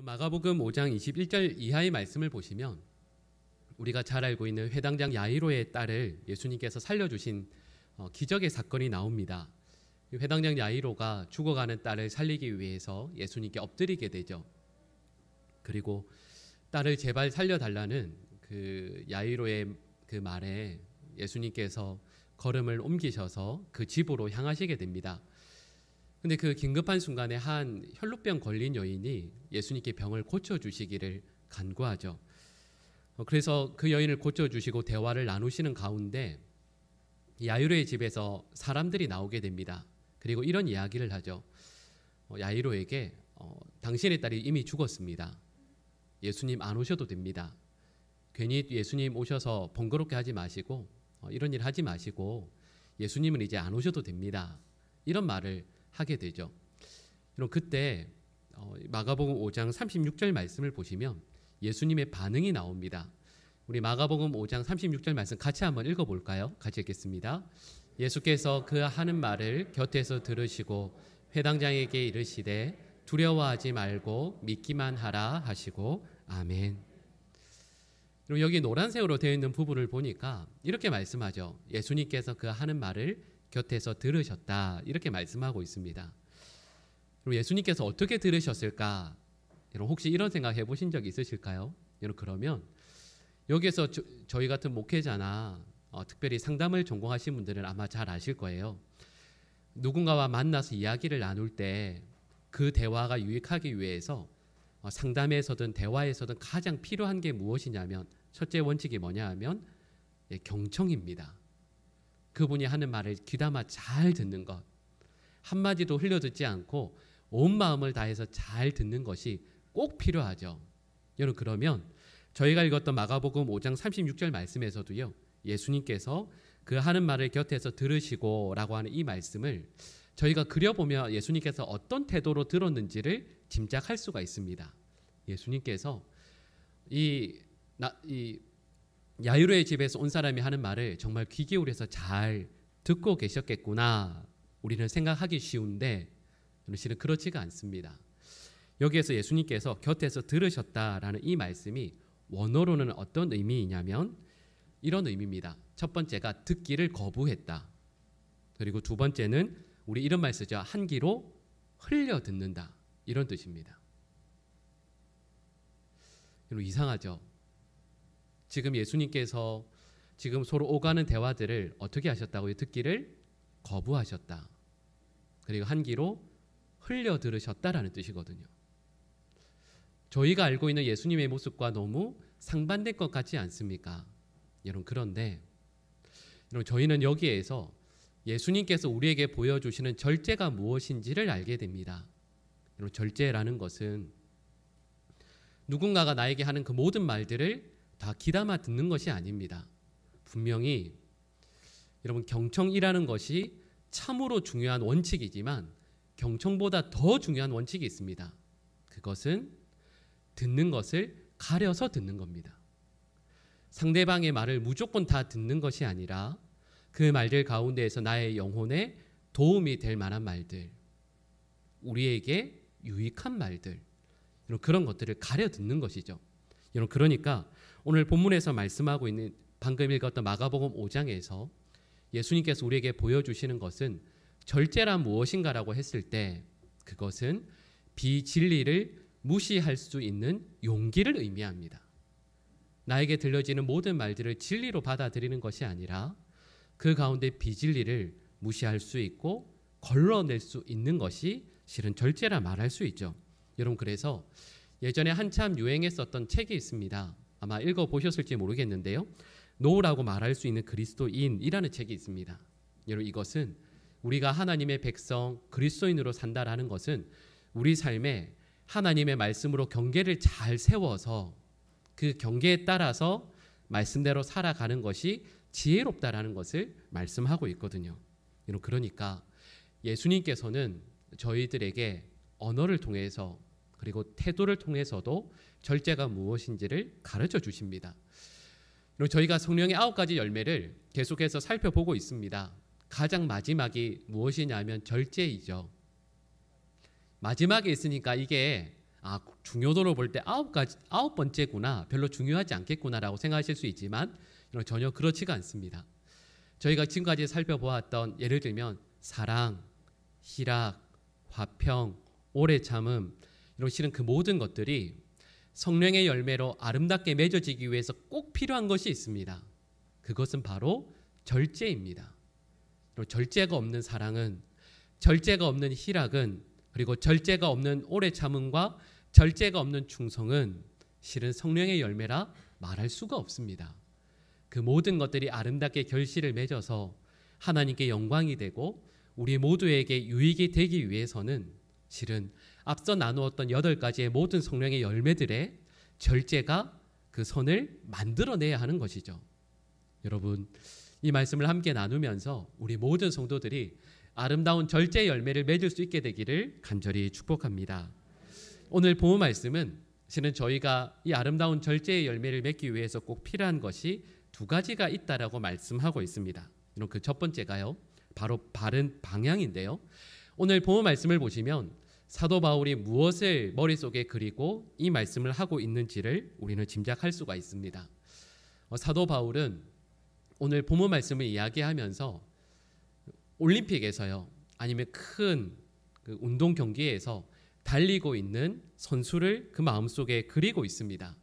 마가복음 5장 21절 이하의 말씀을 보시면 우리가 잘 알고 있는 회당장 야이로의 딸을 예수님께서 살려주신 기적의 사건이 나옵니다. 회당장 야이로가 죽어가는 딸을 살리기 위해서 예수님께 엎드리게 되죠. 그리고 딸을 제발 살려달라는 그 야이로의 그 말에 예수님께서 걸음을 옮기셔서 그 집으로 향하시게 됩니다. 근데 그 긴급한 순간에 한 혈루병 걸린 여인이 예수님께 병을 고쳐주시기를 간구하죠. 그래서 그 여인을 고쳐주시고 대화를 나누시는 가운데 야이로의 집에서 사람들이 나오게 됩니다. 그리고 이런 이야기를 하죠. 야이로에게 당신의 딸이 이미 죽었습니다. 예수님 안 오셔도 됩니다. 괜히 예수님 오셔서 번거롭게 하지 마시고 이런 일 하지 마시고 예수님은 이제 안 오셔도 됩니다. 이런 말을 하게 되죠. 그럼 그때 마가복음 5장 36절 말씀을 보시면 예수님의 반응이 나옵니다. 우리 마가복음 5장 36절 말씀 같이 한번 읽어볼까요? 같이 읽겠습니다. 예수께서 그 하는 말을 곁에서 들으시고 회당장에게 이르시되 두려워하지 말고 믿기만 하라 하시고 아멘. 그리고 여기 노란색으로 되어 있는 부분을 보니까 이렇게 말씀하죠. 예수님께서 그 하는 말을 곁에서 들으셨다 이렇게 말씀하고 있습니다. 그리고 예수님께서 어떻게 들으셨을까? 여러분 혹시 이런 생각 해보신 적 있으실까요? 여러분 그러면 여기에서 저희 같은 목회자나 특별히 상담을 전공하신 분들은 아마 잘 아실 거예요. 누군가와 만나서 이야기를 나눌 때 그 대화가 유익하기 위해서 상담에서든 대화에서든 가장 필요한 게 무엇이냐면 첫째 원칙이 뭐냐 하면 경청입니다. 그분이 하는 말을 귀담아 잘 듣는 것, 한마디도 흘려듣지 않고 온 마음을 다해서 잘 듣는 것이 꼭 필요하죠. 여러분 그러면 저희가 읽었던 마가복음 5장 36절 말씀에서도요, 예수님께서 그 하는 말을 곁에서 들으시고 라고 하는 이 말씀을 저희가 그려보면 예수님께서 어떤 태도로 들었는지를 짐작할 수가 있습니다. 예수님께서 이 야이로의 집에서 온 사람이 하는 말을 정말 귀 기울여서 잘 듣고 계셨겠구나 우리는 생각하기 쉬운데 실은 그렇지가 않습니다. 여기에서 예수님께서 곁에서 들으셨다라는 이 말씀이 원어로는 어떤 의미이냐면 이런 의미입니다. 첫 번째가 듣기를 거부했다. 그리고 두 번째는 우리 이런 말 쓰죠. 한 귀로 흘려 듣는다. 이런 뜻입니다. 여러분 이상하죠? 지금 예수님께서 지금 서로 오가는 대화들을 어떻게 하셨다고요? 듣기를 거부하셨다. 그리고 한 귀로 흘려 들으셨다라는 뜻이거든요. 저희가 알고 있는 예수님의 모습과 너무 상반된 것 같지 않습니까? 여러분 그런데 여러분 저희는 여기에서 예수님께서 우리에게 보여주시는 절제가 무엇인지를 알게 됩니다. 여러분 절제라는 것은 누군가가 나에게 하는 그 모든 말들을 다 귀담아 듣는 것이 아닙니다. 분명히 여러분 경청이라는 것이 참으로 중요한 원칙이지만 경청보다 더 중요한 원칙이 있습니다. 그것은 듣는 것을 가려서 듣는 겁니다. 상대방의 말을 무조건 다 듣는 것이 아니라 그 말들 가운데에서 나의 영혼에 도움이 될 만한 말들, 우리에게 유익한 말들, 그런 것들을 가려 듣는 것이죠. 여러분 그러니까 오늘 본문에서 말씀하고 있는 방금 읽었던 마가복음 5장에서 예수님께서 우리에게 보여주시는 것은 절제란 무엇인가라고 했을 때 그것은 비진리를 무시할 수 있는 용기를 의미합니다. 나에게 들려지는 모든 말들을 진리로 받아들이는 것이 아니라 그 가운데 비진리를 무시할 수 있고 걸러낼 수 있는 것이 실은 절제라 말할 수 있죠. 여러분 그래서 예전에 한참 유행했었던 책이 있습니다. 아마 읽어보셨을지 모르겠는데요. 노라고 말할 수 있는 그리스도인이라는 책이 있습니다. 여러분 이것은 우리가 하나님의 백성 그리스도인으로 산다라는 것은 우리 삶에 하나님의 말씀으로 경계를 잘 세워서 그 경계에 따라서 말씀대로 살아가는 것이 지혜롭다라는 것을 말씀하고 있거든요. 여러분 그러니까 예수님께서는 저희들에게 언어를 통해서 그리고 태도를 통해서도 절제가 무엇인지를 가르쳐 주십니다. 그리고 저희가 성령의 9가지 열매를 계속해서 살펴보고 있습니다. 가장 마지막이 무엇이냐면 절제이죠. 마지막에 있으니까 이게 중요도로 볼 때 아홉 번째구나, 별로 중요하지 않겠구나라고 생각하실 수 있지만 전혀 그렇지가 않습니다. 저희가 지금까지 살펴보았던, 예를 들면 사랑, 희락, 화평, 오래 참음, 이런 실은 그 모든 것들이 성령의 열매로 아름답게 맺어지기 위해서 꼭 필요한 것이 있습니다. 그것은 바로 절제입니다. 절제가 없는 사랑은, 절제가 없는 희락은, 그리고 절제가 없는 오래 참음과 절제가 없는 충성은 실은 성령의 열매라 말할 수가 없습니다. 그 모든 것들이 아름답게 결실을 맺어서 하나님께 영광이 되고 우리 모두에게 유익이 되기 위해서는 실은 앞서 나누었던 8가지의 모든 성령의 열매들의 절제가 그 선을 만들어내야 하는 것이죠. 여러분, 이 말씀을 함께 나누면서 우리 모든 성도들이 아름다운 절제 열매를 맺을 수 있게 되기를 간절히 축복합니다. 오늘 본문 말씀은 실은 저희가 이 아름다운 절제의 열매를 맺기 위해서 꼭 필요한 것이 2가지가 있다라고 말씀하고 있습니다. 그 첫 번째가요, 바로 바른 방향인데요. 오늘 본문 말씀을 보시면 사도 바울이 무엇을 머릿속에 그리고 이 말씀을 하고 있는지를 우리는 짐작할 수가 있습니다. 사도 바울은 오늘 본문 말씀을 이야기하면서 올림픽에서요, 아니면 큰 그 운동 경기에서 달리고 있는 선수를 그 마음속에 그리고 있습니다.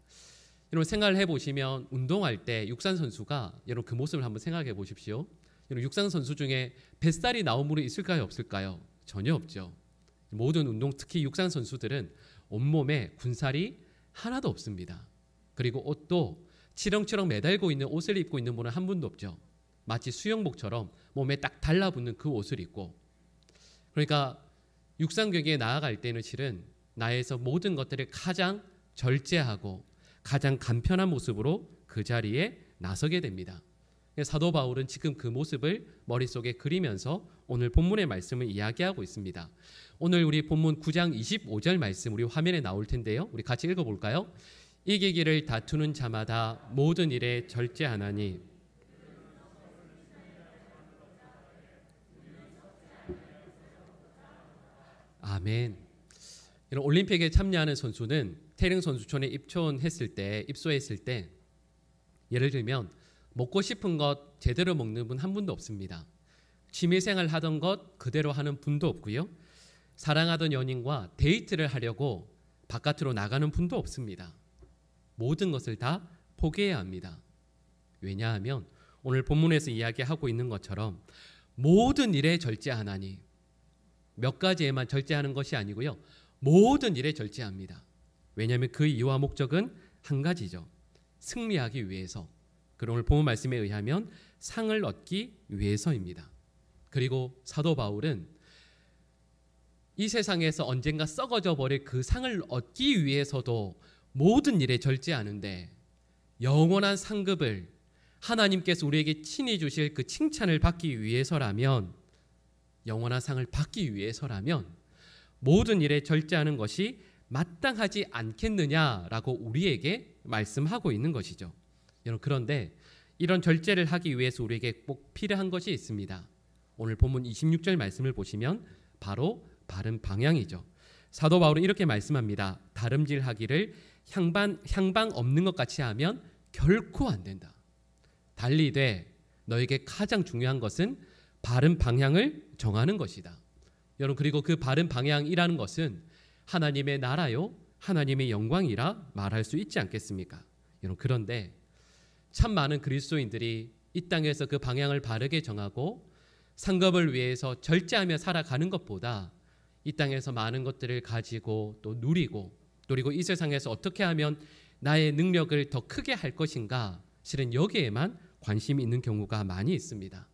여러분, 생각을 해보시면 운동할 때 육상 선수가, 여러분 그 모습을 한번 생각해 보십시오. 여러분, 육상 선수 중에 뱃살이 나온 분이 있을까요, 없을까요? 전혀 없죠. 모든 운동, 특히 육상 선수들은 온몸에 군살이 하나도 없습니다. 그리고 옷도 치렁치렁 매달고 있는 옷을 입고 있는 분은 한 분도 없죠. 마치 수영복처럼 몸에 딱 달라붙는 그 옷을 입고. 그러니까 육상 경기에 나아갈 때는 실은 나에서 모든 것들을 가장 절제하고 가장 간편한 모습으로 그 자리에 나서게 됩니다. 사도 바울은 지금 그 모습을 머릿속에 그리면서 오늘 본문의 말씀을 이야기하고 있습니다. 오늘 우리 본문 9장 25절 말씀 우리 화면에 나올 텐데요. 우리 같이 읽어볼까요? 이기기를 다투는 자마다 모든 일에 절제하나니. 아멘. 이런 올림픽에 참여하는 선수는 태릉 선수촌에 입소했을 때 예를 들면 먹고 싶은 것 제대로 먹는 분 한 분도 없습니다. 취미생활 하던 것 그대로 하는 분도 없고요. 사랑하던 연인과 데이트를 하려고 바깥으로 나가는 분도 없습니다. 모든 것을 다 포기해야 합니다. 왜냐하면 오늘 본문에서 이야기하고 있는 것처럼 모든 일에 절제하나니, 몇 가지에만 절제하는 것이 아니고요, 모든 일에 절제합니다. 왜냐하면 그 이유와 목적은 한 가지죠. 승리하기 위해서. 그리고 오늘 본문 말씀에 의하면 상을 얻기 위해서입니다. 그리고 사도 바울은 이 세상에서 언젠가 썩어져 버릴 그 상을 얻기 위해서도 모든 일에 절제하는데, 영원한 상급을 하나님께서 우리에게 친히 주실 그 칭찬을 받기 위해서라면, 영원한 상을 받기 위해서라면 모든 일에 절제하는 것이 마땅하지 않겠느냐라고 우리에게 말씀하고 있는 것이죠. 여러분, 그런데 이런 절제를 하기 위해서 우리에게 꼭 필요한 것이 있습니다. 오늘 본문 26절 말씀을 보시면 바로 바른 방향이죠. 사도 바울은 이렇게 말씀합니다. 다름질하기를 향방 없는 것 같이 하면 결코 안 된다. 달리되 너에게 가장 중요한 것은 바른 방향을 정하는 것이다. 여러분, 그리고 그 바른 방향이라는 것은 하나님의 나라요, 하나님의 영광이라 말할 수 있지 않겠습니까? 여러분, 그런데 참 많은 그리스도인들이 이 땅에서 그 방향을 바르게 정하고 상급을 위해서 절제하며 살아가는 것보다 이 땅에서 많은 것들을 가지고 또 누리고, 그리고 이 세상에서 어떻게 하면 나의 능력을 더 크게 할 것인가, 실은 여기에만 관심이 있는 경우가 많이 있습니다.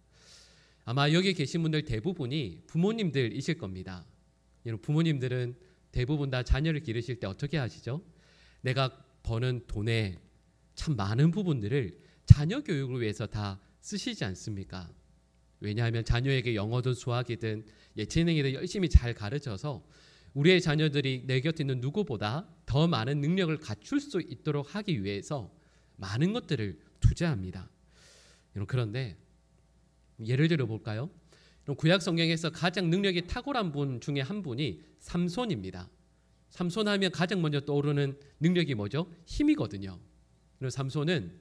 아마 여기 계신 분들 대부분이 부모님들이실 겁니다. 여러분, 부모님들은 대부분 다 자녀를 기르실 때 어떻게 하시죠? 내가 버는 돈의 참 많은 부분들을 자녀 교육을 위해서 다 쓰시지 않습니까? 왜냐하면 자녀에게 영어든 수학이든 예체능이든 열심히 잘 가르쳐서 우리의 자녀들이 내 곁에 있는 누구보다 더 많은 능력을 갖출 수 있도록 하기 위해서 많은 것들을 투자합니다. 그런데 예를 들어 볼까요? 구약 성경에서 가장 능력이 탁월한 분 중에 한 분이 삼손입니다. 삼손 하면 가장 먼저 떠오르는 능력이 뭐죠? 힘이거든요. 그래서 삼손은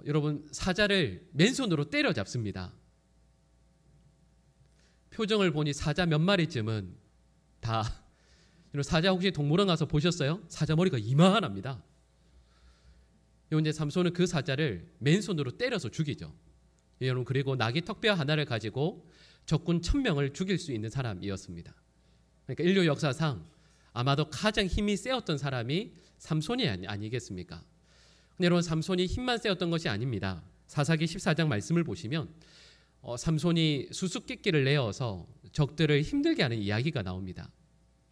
여러분 사자를 맨손으로 때려잡습니다. 표정을 보니 사자 몇 마리쯤은 다 사자 혹시 동물원 가서 보셨어요? 사자 머리가 이만합니다. 이제 삼손은 그 사자를 맨손으로 때려서 죽이죠. 여러분 그리고 나귀 턱뼈 하나를 가지고 적군 1000명을 죽일 수 있는 사람이었습니다. 그러니까 인류 역사상 아마도 가장 힘이 세었던 사람이 삼손이 아니겠습니까? 근데 여러분 삼손이 힘만 세었던 것이 아닙니다. 사사기 14장 말씀을 보시면 삼손이 수수께끼를 내어서 적들을 힘들게 하는 이야기가 나옵니다.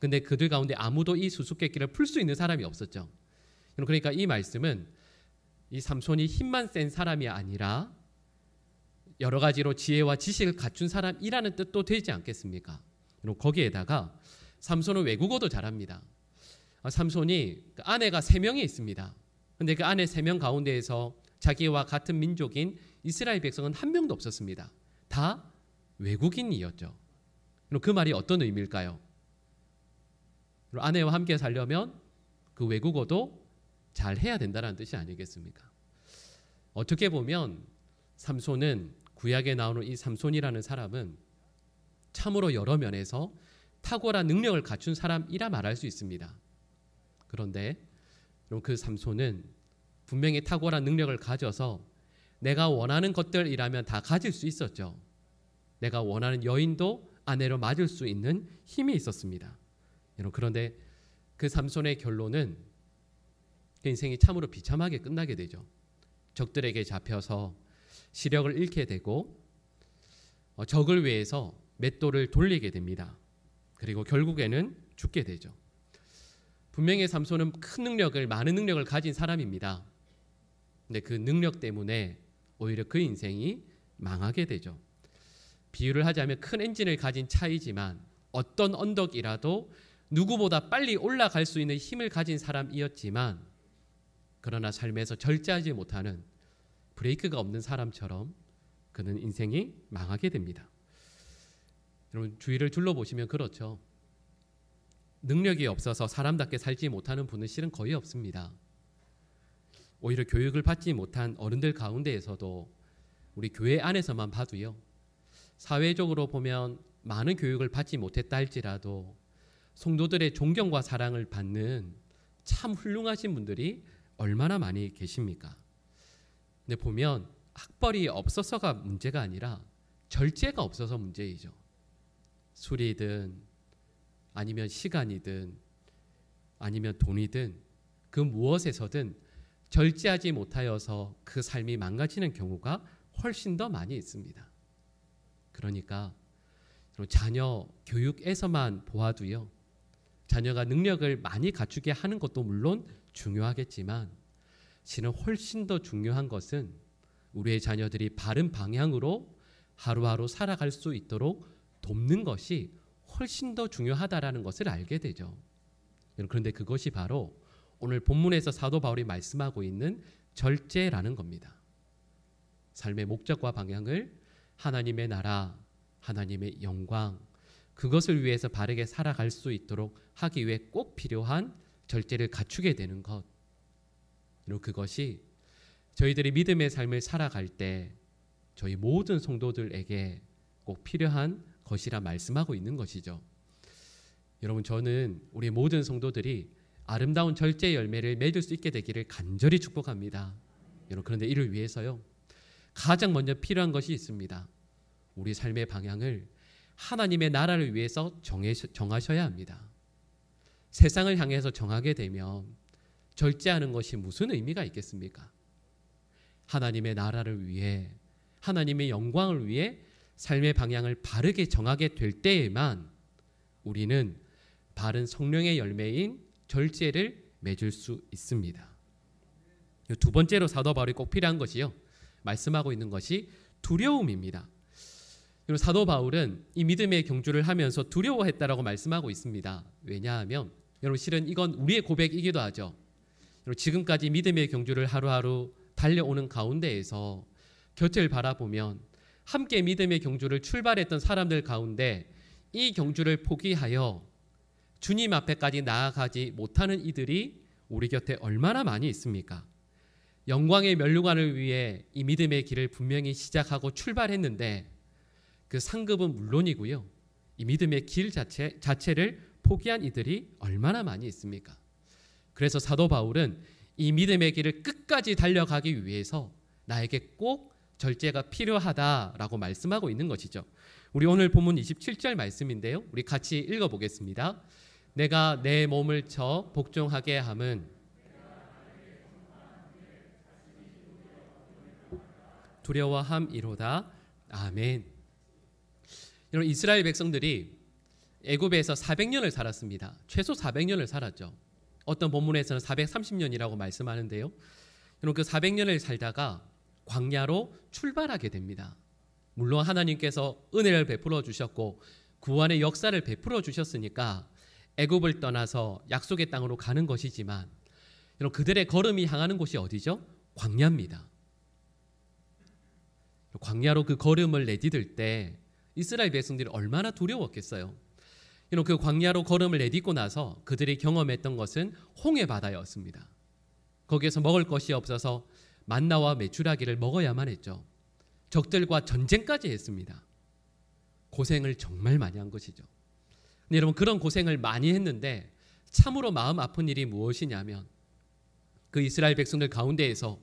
근데 그들 가운데 아무도 이 수수께끼를 풀 수 있는 사람이 없었죠. 그러니까 이 말씀은 이 삼손이 힘만 센 사람이 아니라 여러 가지로 지혜와 지식을 갖춘 사람이라는 뜻도 되지 않겠습니까? 거기에다가 삼손은 외국어도 잘합니다. 삼손이 아내가 3명이 있습니다. 근데 그 아내 3명 가운데에서 자기와 같은 민족인 이스라엘 백성은 한 명도 없었습니다. 다 외국인이었죠. 그 말이 어떤 의미일까요? 아내와 함께 살려면 그 외국어도 잘 해야 된다는 뜻이 아니겠습니까? 어떻게 보면 삼손은 구약에 나오는 이 삼손이라는 사람은 참으로 여러 면에서 탁월한 능력을 갖춘 사람이라 말할 수 있습니다. 그런데 그 삼손은 분명히 탁월한 능력을 가져서 내가 원하는 것들이라면 다 가질 수 있었죠. 내가 원하는 여인도 아내로 맞을 수 있는 힘이 있었습니다. 그런데 그 삼손의 결론은 그 인생이 참으로 비참하게 끝나게 되죠. 적들에게 잡혀서 시력을 잃게 되고 적을 위해서 맷돌을 돌리게 됩니다. 그리고 결국에는 죽게 되죠. 분명히 삼손은 큰 능력을, 많은 능력을 가진 사람입니다. 근데 그 능력 때문에 오히려 그 인생이 망하게 되죠. 비유를 하자면 큰 엔진을 가진 차이지만 어떤 언덕이라도 누구보다 빨리 올라갈 수 있는 힘을 가진 사람이었지만 그러나 삶에서 절제하지 못하는 브레이크가 없는 사람처럼 그는 인생이 망하게 됩니다. 여러분 주위를 둘러보시면 그렇죠. 능력이 없어서 사람답게 살지 못하는 분은 실은 거의 없습니다. 오히려 교육을 받지 못한 어른들 가운데에서도 우리 교회 안에서만 봐도요. 사회적으로 보면 많은 교육을 받지 못했다 할지라도 성도들의 존경과 사랑을 받는 참 훌륭하신 분들이 얼마나 많이 계십니까? 근데 보면 학벌이 없어서가 문제가 아니라 절제가 없어서 문제이죠. 술이든 아니면 시간이든 아니면 돈이든 그 무엇에서든 절제하지 못하여서 그 삶이 망가지는 경우가 훨씬 더 많이 있습니다. 그러니까 자녀 교육에서만 보아도요. 자녀가 능력을 많이 갖추게 하는 것도 물론 중요하겠지만 실은 훨씬 더 중요한 것은 우리의 자녀들이 바른 방향으로 하루하루 살아갈 수 있도록 돕는 것이 훨씬 더 중요하다라는 것을 알게 되죠. 그런데 그것이 바로 오늘 본문에서 사도 바울이 말씀하고 있는 절제라는 겁니다. 삶의 목적과 방향을 하나님의 나라, 하나님의 영광, 그것을 위해서 바르게 살아갈 수 있도록 하기 위해 꼭 필요한 절제를 갖추게 되는 것. 그리고 그것이 저희들이 믿음의 삶을 살아갈 때 저희 모든 성도들에게 꼭 필요한 것이라 말씀하고 있는 것이죠. 여러분 저는 우리 모든 성도들이 아름다운 절제 열매를 맺을 수 있게 되기를 간절히 축복합니다. 여러분 그런데 이를 위해서요. 가장 먼저 필요한 것이 있습니다. 우리 삶의 방향을 하나님의 나라를 위해서 정하셔야 합니다. 세상을 향해서 정하게 되면 절제하는 것이 무슨 의미가 있겠습니까? 하나님의 나라를 위해 하나님의 영광을 위해 삶의 방향을 바르게 정하게 될 때에만 우리는 바른 성령의 열매인 절제를 맺을 수 있습니다. 두 번째로 사도 바울이 꼭 필요한 것이요. 말씀하고 있는 것이 두려움입니다. 그리고 사도 바울은 이 믿음의 경주를 하면서 두려워했다라고 말씀하고 있습니다. 왜냐하면 여러분 실은 이건 우리의 고백이기도 하죠. 지금까지 믿음의 경주를 하루하루 달려오는 가운데에서 곁을 바라보면 함께 믿음의 경주를 출발했던 사람들 가운데 이 경주를 포기하여 주님 앞에까지 나아가지 못하는 이들이 우리 곁에 얼마나 많이 있습니까? 영광의 면류관을 위해 이 믿음의 길을 분명히 시작하고 출발했는데 그 상급은 물론이고요. 이 믿음의 길 자체를 포기한 이들이 얼마나 많이 있습니까? 그래서 사도 바울은 이 믿음의 길을 끝까지 달려가기 위해서 나에게 꼭 절제가 필요하다라고 말씀하고 있는 것이죠. 우리 오늘 본문 27절 말씀인데요. 우리 같이 읽어보겠습니다. 내가 내 몸을 쳐 복종하게 함은 두려워함이로다. 아멘. 여러분, 이스라엘 백성들이 애굽에서 400년을 살았습니다. 최소 400년을 살았죠. 어떤 본문에서는 430년이라고 말씀하는데요. 여러분, 그 400년을 살다가 광야로 출발하게 됩니다. 물론 하나님께서 은혜를 베풀어 주셨고 구원의 역사를 베풀어 주셨으니까 애굽을 떠나서 약속의 땅으로 가는 것이지만 여러분, 그들의 걸음이 향하는 곳이 어디죠? 광야입니다. 광야로 그 걸음을 내디딜 때 이스라엘 백성들이 얼마나 두려웠겠어요. 여러분, 그 광야로 걸음을 내딛고 나서 그들이 경험했던 것은 홍해 바다였습니다. 거기에서 먹을 것이 없어서 만나와 메추라기를 먹어야만 했죠. 적들과 전쟁까지 했습니다. 고생을 정말 많이 한 것이죠. 근데 여러분, 그런 고생을 많이 했는데 참으로 마음 아픈 일이 무엇이냐면 그 이스라엘 백성들 가운데에서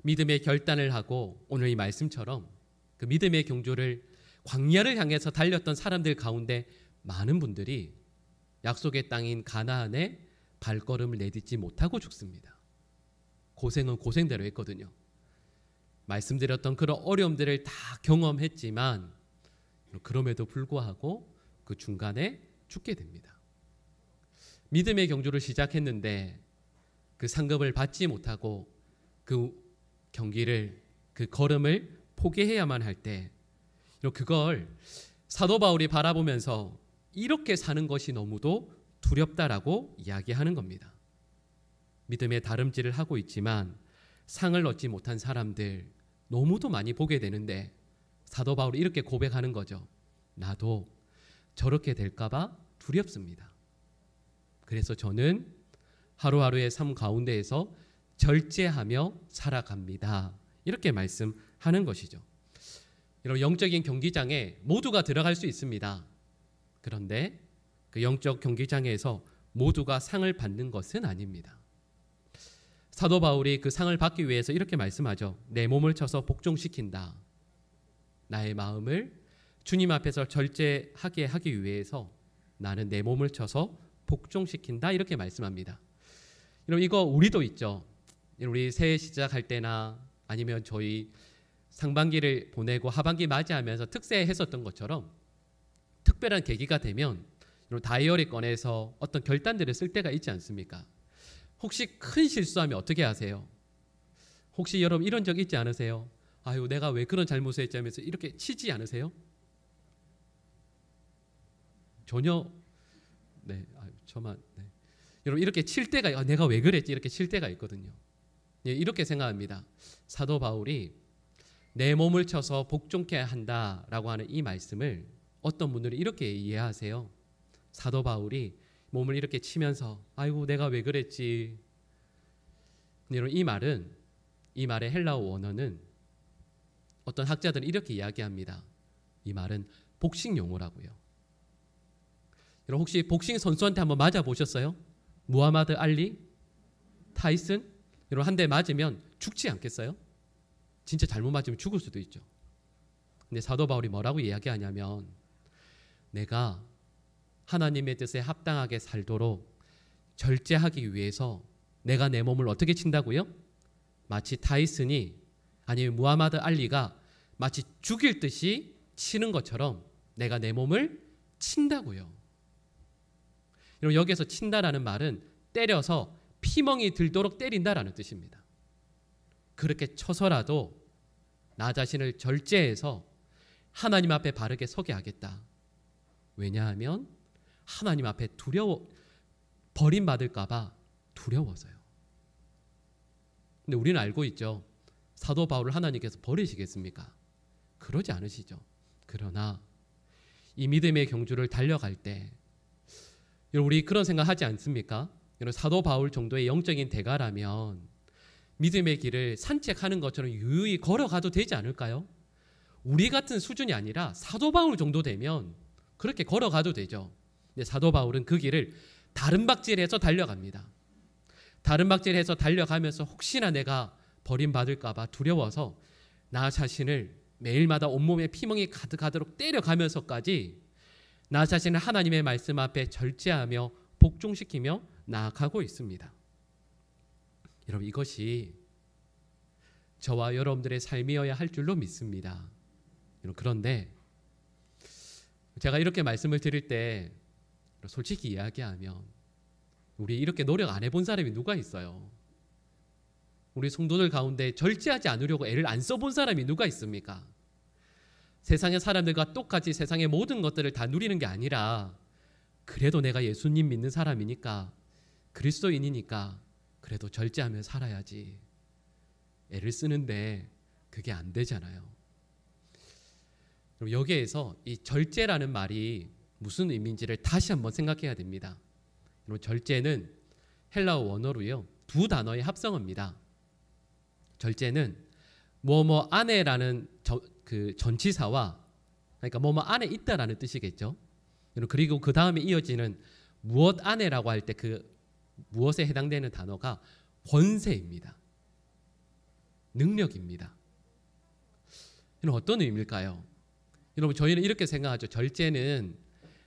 믿음의 결단을 하고 오늘 이 말씀처럼 그 믿음의 경주를 광야를 향해서 달렸던 사람들 가운데 많은 분들이 약속의 땅인 가나안에 발걸음을 내딛지 못하고 죽습니다. 고생은 고생대로 했거든요. 말씀드렸던 그런 어려움들을 다 경험했지만 그럼에도 불구하고 그 중간에 죽게 됩니다. 믿음의 경주를 시작했는데 그 상급을 받지 못하고 그 경기를, 그 걸음을 포기해야만 할 때 그걸 사도 바울이 바라보면서 이렇게 사는 것이 너무도 두렵다라고 이야기하는 겁니다. 믿음의 다름질을 하고 있지만 상을 얻지 못한 사람들 너무도 많이 보게 되는데 사도 바울이 이렇게 고백하는 거죠. 나도 저렇게 될까봐 두렵습니다. 그래서 저는 하루하루의 삶 가운데에서 절제하며 살아갑니다. 이렇게 말씀하는 것이죠. 여러분, 영적인 경기장에 모두가 들어갈 수 있습니다. 그런데 그 영적 경기장에서 모두가 상을 받는 것은 아닙니다. 사도 바울이 그 상을 받기 위해서 이렇게 말씀하죠. 내 몸을 쳐서 복종시킨다. 나의 마음을 주님 앞에서 절제하게 하기 위해서 나는 내 몸을 쳐서 복종시킨다. 이렇게 말씀합니다. 여러분, 이거 우리도 있죠. 우리 새해 시작할 때나 아니면 저희 상반기를 보내고 하반기 맞이하면서 특세했었던 것처럼 특별한 계기가 되면 다이어리 꺼내서 어떤 결단들을 쓸 때가 있지 않습니까? 혹시 큰 실수하면 어떻게 하세요? 혹시 여러분 이런 적 있지 않으세요? 아유, 내가 왜 그런 잘못을 했지 하면서 이렇게 치지 않으세요? 전혀. 네, 저만. 네. 여러분, 이렇게 칠 때가, 내가 왜 그랬지? 이렇게 칠 때가 있거든요. 예, 이렇게 생각합니다. 사도 바울이 내 몸을 쳐서 복종케 한다라고 하는 이 말씀을 어떤 분들이 이렇게 이해하세요. 사도 바울이 몸을 이렇게 치면서 아이고 내가 왜 그랬지. 여러분, 이 말의 헬라어 원어는 어떤 학자들은 이렇게 이야기합니다. 이 말은 복싱 용어라고요. 여러분, 혹시 복싱 선수한테 한번 맞아 보셨어요? 무하마드 알리, 타이슨? 여러분, 한 대 맞으면 죽지 않겠어요? 진짜 잘못 맞으면 죽을 수도 있죠. 근데 사도 바울이 뭐라고 이야기하냐면 내가 하나님의 뜻에 합당하게 살도록 절제하기 위해서 내가 내 몸을 어떻게 친다고요? 마치 타이슨이 아니면 무하마드 알리가 마치 죽일 듯이 치는 것처럼 내가 내 몸을 친다고요. 여러분, 여기서 친다라는 말은 때려서 피멍이 들도록 때린다라는 뜻입니다. 그렇게 쳐서라도 나 자신을 절제해서 하나님 앞에 바르게 서게 하겠다. 왜냐하면 하나님 앞에 버림받을까 봐 두려워서요. 근데 우리는 알고 있죠. 사도 바울을 하나님께서 버리시겠습니까? 그러지 않으시죠. 그러나 이 믿음의 경주를 달려갈 때 우리 그런 생각하지 않습니까? 사도 바울 정도의 영적인 대가라면 믿음의 길을 산책하는 것처럼 유유히 걸어가도 되지 않을까요? 우리 같은 수준이 아니라 사도 바울 정도 되면 그렇게 걸어가도 되죠. 근데 사도 바울은 그 길을 다른 박질해서 달려갑니다. 다른 박질해서 달려가면서 혹시나 내가 버림받을까 봐 두려워서 나 자신을 매일마다 온몸에 피멍이 가득하도록 때려가면서까지 나 자신을 하나님의 말씀 앞에 절제하며 복종시키며 나아가고 있습니다. 여러분, 이것이 저와 여러분들의 삶이어야 할 줄로 믿습니다. 그런데 제가 이렇게 말씀을 드릴 때 솔직히 이야기하면 우리 이렇게 노력 안 해본 사람이 누가 있어요? 우리 성도들 가운데 절제하지 않으려고 애를 안 써본 사람이 누가 있습니까? 세상의 사람들과 똑같이 세상의 모든 것들을 다 누리는 게 아니라 그래도 내가 예수님 믿는 사람이니까, 그리스도인이니까 그래도 절제하며 살아야지. 애를 쓰는데 그게 안 되잖아요. 그럼 여기에서 이 절제라는 말이 무슨 의미인지를 다시 한번 생각해야 됩니다. 절제는 헬라어 원어로요, 두 단어의 합성어입니다. 절제는 뭐뭐 안에라는 그 전치사와, 그러니까 뭐뭐 안에 있다라는 뜻이겠죠. 그리고 그 다음에 이어지는 무엇 안에라고 할 때 그 무엇에 해당되는 단어가 권세입니다. 능력입니다. 이는 어떤 의미일까요? 여러분, 저희는 이렇게 생각하죠. 절제는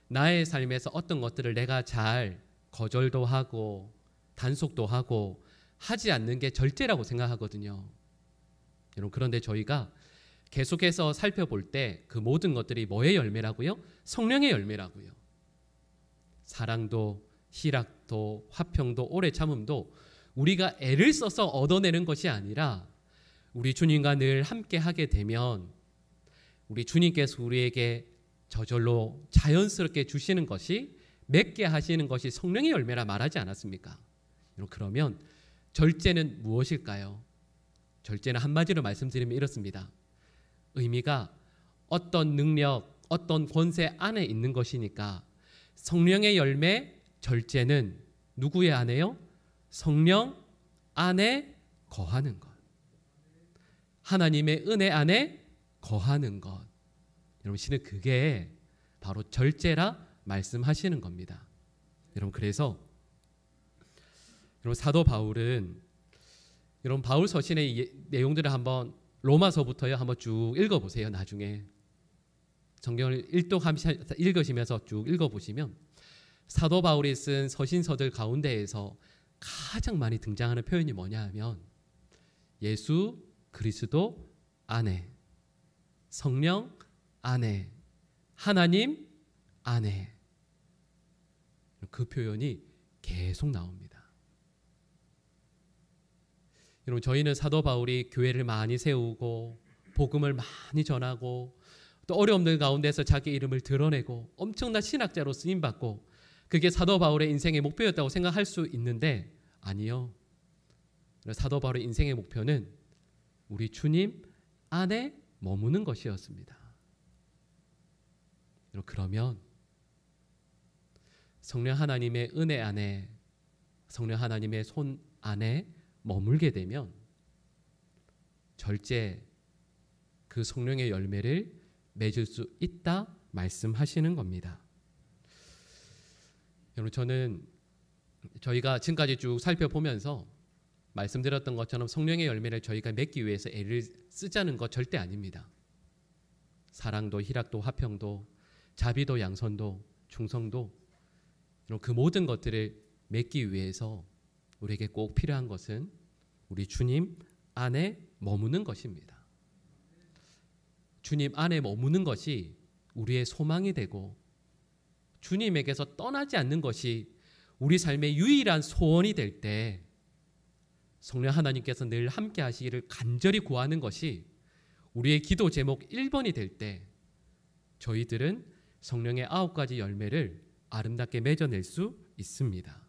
나의 삶에서 어떤 것들을 내가 잘 거절도 하고 단속도 하고 하지 않는 게 절제라고 생각하거든요. 여러분, 그런데 저희가 계속해서 살펴볼 때 그 모든 것들이 뭐의 열매라고요? 성령의 열매라고요. 사랑도, 희락도, 화평도, 오래 참음도 우리가 애를 써서 얻어내는 것이 아니라 우리 주님과 늘 함께 하게 되면 우리 주님께서 우리에게 저절로 자연스럽게 주시는 것이, 맺게 하시는 것이 성령의 열매라 말하지 않았습니까? 그러면 절제는 무엇일까요? 절제는 한마디로 말씀드리면 이렇습니다. 의미가 어떤 능력, 어떤 권세 안에 있는 것이니까 성령의 열매, 절제는 누구의 안에요? 성령 안에 거하는 것. 하나님의 은혜 안에 거하는 것. 여러분, 실은 그게 바로 절제라 말씀하시는 겁니다. 여러분, 그래서 여러분, 사도 바울은, 여러분, 바울 서신의 내용들을 한번 로마서부터요 한번 쭉 읽어보세요. 나중에 성경을 읽으시면서 쭉 읽어보시면 사도 바울이 쓴 서신서들 가운데에서 가장 많이 등장하는 표현이 뭐냐 하면 예수 그리스도 안에, 성령 안에, 하나님 안에, 그 표현이 계속 나옵니다. 여러분, 저희는 사도 바울이 교회를 많이 세우고 복음을 많이 전하고 또 어려움들 가운데서 자기 이름을 드러내고 엄청난 신학자로 쓰임받고 그게 사도 바울의 인생의 목표였다고 생각할 수 있는데 아니요. 사도 바울의 인생의 목표는 우리 주님 안에 머무는 것이었습니다. 그러면 성령 하나님의 은혜 안에, 성령 하나님의 손 안에 머물게 되면 절제, 그 성령의 열매를 맺을 수 있다 말씀하시는 겁니다. 여러분, 저는 저희가 지금까지 쭉 살펴보면서 말씀드렸던 것처럼 성령의 열매를 저희가 맺기 위해서 애를 쓰자는 것 절대 아닙니다. 사랑도, 희락도, 화평도, 자비도, 양선도, 충성도, 그 모든 것들을 맺기 위해서 우리에게 꼭 필요한 것은 우리 주님 안에 머무는 것입니다. 주님 안에 머무는 것이 우리의 소망이 되고 주님에게서 떠나지 않는 것이 우리 삶의 유일한 소원이 될 때 성령 하나님께서 늘 함께 하시기를 간절히 구하는 것이 우리의 기도 제목 1번이 될 때 저희들은 성령의 9가지 열매를 아름답게 맺어낼 수 있습니다.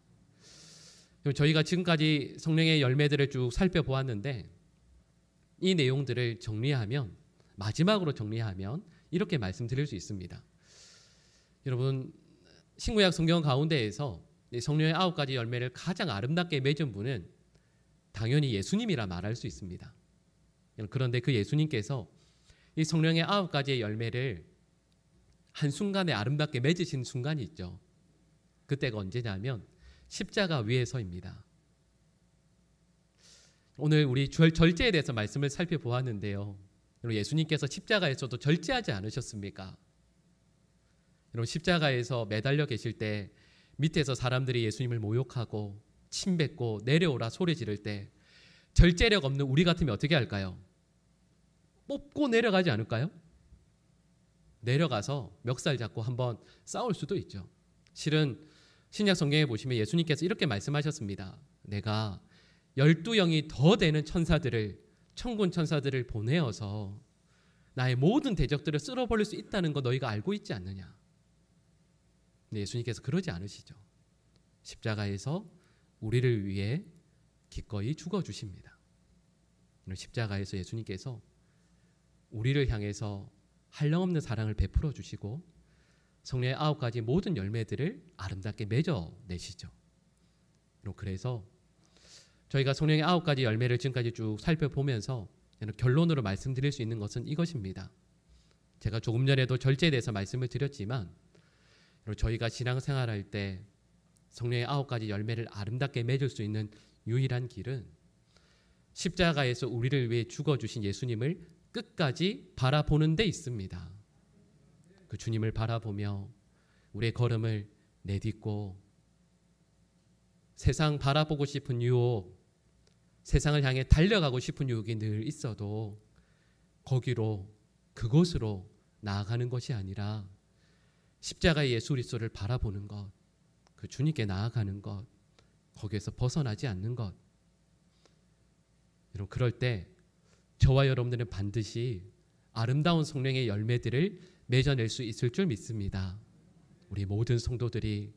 저희가 지금까지 성령의 열매들을 쭉 살펴보았는데 이 내용들을 정리하면, 마지막으로 정리하면 이렇게 말씀드릴 수 있습니다. 여러분, 신구약 성경 가운데에서 이 성령의 9가지 열매를 가장 아름답게 맺은 분은 당연히 예수님이라 말할 수 있습니다. 그런데 그 예수님께서 이 성령의 9가지의 열매를 한순간에 아름답게 맺으신 순간이 있죠. 그때가 언제냐면 십자가 위에서입니다. 오늘 우리 절제에 대해서 말씀을 살펴보았는데요. 예수님께서 십자가에서도 절제하지 않으셨습니까? 여러분, 십자가에서 매달려 계실 때 밑에서 사람들이 예수님을 모욕하고 침뱉고 내려오라 소리 지를 때 절제력 없는 우리 같으면 어떻게 할까요? 뽑고 내려가지 않을까요? 내려가서 멱살 잡고 한번 싸울 수도 있죠. 실은 신약 성경에 보시면 예수님께서 이렇게 말씀하셨습니다. 내가 12영이 더 되는 천사들을, 천군 천사들을 보내어서 나의 모든 대적들을 쓸어버릴 수 있다는 거 너희가 알고 있지 않느냐. 근데 예수님께서 그러지 않으시죠. 십자가에서 우리를 위해 기꺼이 죽어주십니다. 십자가에서 예수님께서 우리를 향해서 한량없는 사랑을 베풀어 주시고 성령의 9가지 모든 열매들을 아름답게 맺어내시죠. 그래서 저희가 성령의 9가지 열매를 지금까지 쭉 살펴보면서 결론으로 말씀드릴 수 있는 것은 이것입니다. 제가 조금 전에도 절제에 대해서 말씀을 드렸지만 저희가 신앙생활할 때 성령의 9가지 열매를 아름답게 맺을 수 있는 유일한 길은 십자가에서 우리를 위해 죽어주신 예수님을 끝까지 바라보는 데 있습니다. 그 주님을 바라보며 우리의 걸음을 내딛고 세상 바라보고 싶은 유혹, 세상을 향해 달려가고 싶은 유혹이 늘 있어도 거기로, 그곳으로 나아가는 것이 아니라 십자가의 예수 그리스도를 바라보는 것, 그 주님께 나아가는 것, 거기에서 벗어나지 않는 것. 여러분, 그럴 때 저와 여러분들은 반드시 아름다운 성령의 열매들을 맺어낼 수 있을 줄 믿습니다. 우리 모든 성도들이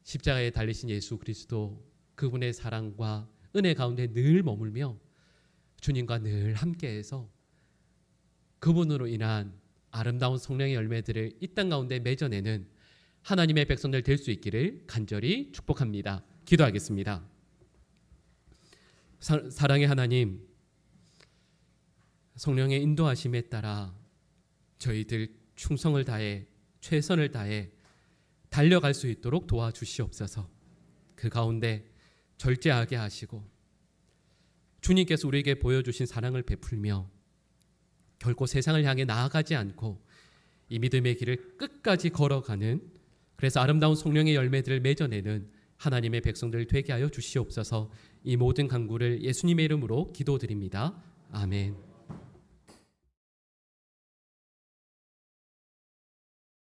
십자가에 달리신 예수 그리스도, 그분의 사랑과 은혜 가운데 늘 머물며 주님과 늘 함께해서 그분으로 인한 아름다운 성령의 열매들을 이 땅 가운데 맺어내는 하나님의 백성들 될 수 있기를 간절히 축복합니다. 기도하겠습니다. 사랑의 하나님, 성령의 인도하심에 따라 저희들 충성을 다해 최선을 다해 달려갈 수 있도록 도와주시옵소서. 그 가운데 절제하게 하시고 주님께서 우리에게 보여주신 사랑을 베풀며 결코 세상을 향해 나아가지 않고 이 믿음의 길을 끝까지 걸어가는, 그래서 아름다운 성령의 열매들을 맺어내는 하나님의 백성들 되게 하여 주시옵소서. 이 모든 간구를 예수님의 이름으로 기도드립니다. 아멘.